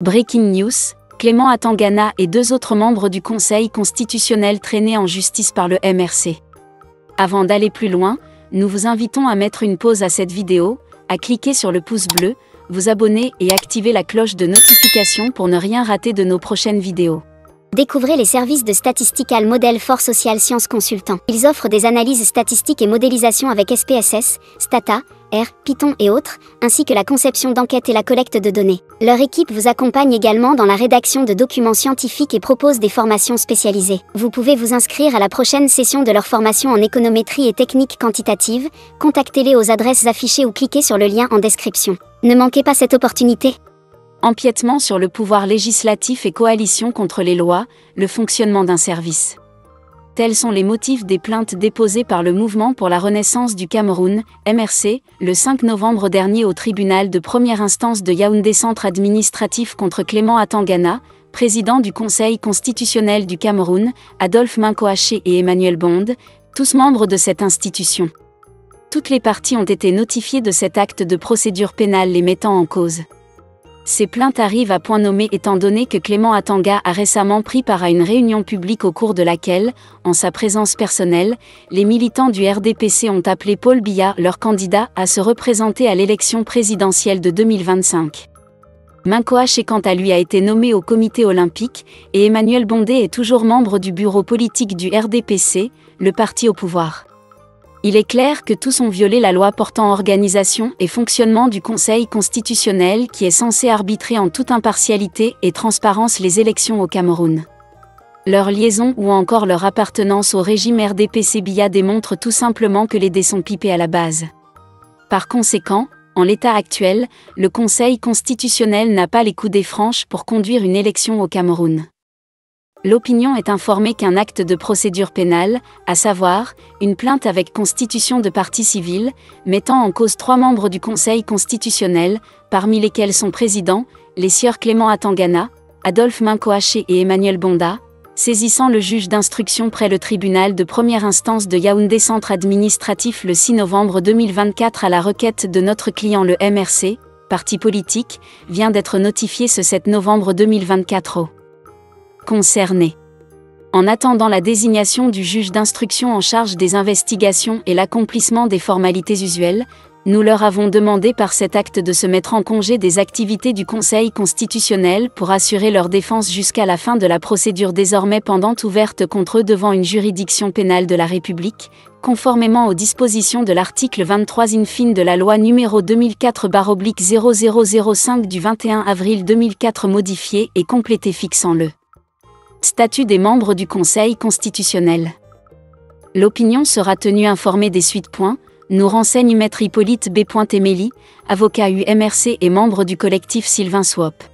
Breaking news, Clément Atangana et 2 autres membres du Conseil constitutionnel traînés en justice par le MRC. Avant d'aller plus loin, nous vous invitons à mettre une pause à cette vidéo, à cliquer sur le pouce bleu, vous abonner et activer la cloche de notification pour ne rien rater de nos prochaines vidéos. Découvrez les services de Statistical Model for Social Science Consultant. Ils offrent des analyses statistiques et modélisation avec SPSS, Stata, R, Python et autres, ainsi que la conception d'enquêtes et la collecte de données. Leur équipe vous accompagne également dans la rédaction de documents scientifiques et propose des formations spécialisées. Vous pouvez vous inscrire à la prochaine session de leur formation en économétrie et techniques quantitatives. Contactez-les aux adresses affichées ou cliquez sur le lien en description. Ne manquez pas cette opportunité. Empiètement sur le pouvoir législatif et coalition contre les lois, le fonctionnement d'un service. Tels sont les motifs des plaintes déposées par le Mouvement pour la Renaissance du Cameroun, MRC, le 5 novembre dernier au tribunal de première instance de Yaoundé Centre administratif contre Clément Atangana, président du Conseil constitutionnel du Cameroun, Adolphe Mincoaché et Emmanuel Bonde, tous membres de cette institution. Toutes les parties ont été notifiées de cet acte de procédure pénale les mettant en cause. Ces plaintes arrivent à point nommé étant donné que Clément Atangana a récemment pris part à une réunion publique au cours de laquelle, en sa présence personnelle, les militants du RDPC ont appelé Paul Biya, leur candidat, à se représenter à l'élection présidentielle de 2025. Mincoaché quant à lui a été nommé au comité olympique, et Emmanuel Bondé est toujours membre du bureau politique du RDPC, le parti au pouvoir. Il est clair que tous ont violé la loi portant organisation et fonctionnement du Conseil constitutionnel qui est censé arbitrer en toute impartialité et transparence les élections au Cameroun. Leur liaison ou encore leur appartenance au régime RDPC Biya démontre tout simplement que les dés sont pipés à la base. Par conséquent, en l'état actuel, le Conseil constitutionnel n'a pas les coudées franches pour conduire une élection au Cameroun. L'opinion est informée qu'un acte de procédure pénale, à savoir, une plainte avec constitution de partie civile, mettant en cause 3 membres du Conseil constitutionnel, parmi lesquels son président, les sieurs Clément Atangana, Adolphe Mincoaché et Emmanuel Bonda, saisissant le juge d'instruction près le tribunal de première instance de Yaoundé Centre administratif le 6 novembre 2024 à la requête de notre client le MRC, parti politique, vient d'être notifié ce 7 novembre 2024 au concernés. En attendant la désignation du juge d'instruction en charge des investigations et l'accomplissement des formalités usuelles, nous leur avons demandé par cet acte de se mettre en congé des activités du Conseil constitutionnel pour assurer leur défense jusqu'à la fin de la procédure désormais pendante ouverte contre eux devant une juridiction pénale de la République, conformément aux dispositions de l'article 23 in fine de la loi numéro 2004/0005 du 21 avril 2004 modifiée et complétée fixant le statut des membres du Conseil constitutionnel. L'opinion sera tenue informée des suites. Nous renseigne Maître Hippolyte B. Emélie, avocat UMRC et membre du collectif Sylvain Swap.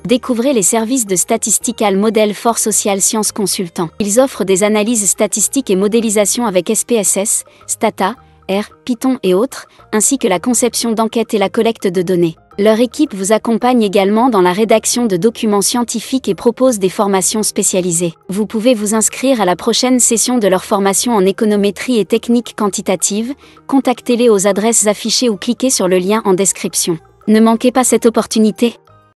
Découvrez les services de Statistical Model for Social Science Consultant. Ils offrent des analyses statistiques et modélisation avec SPSS, Stata, R, Python et autres, ainsi que la conception d'enquêtes et la collecte de données. Leur équipe vous accompagne également dans la rédaction de documents scientifiques et propose des formations spécialisées. Vous pouvez vous inscrire à la prochaine session de leur formation en économétrie et techniques quantitatives. Contactez-les aux adresses affichées ou cliquez sur le lien en description. Ne manquez pas cette opportunité.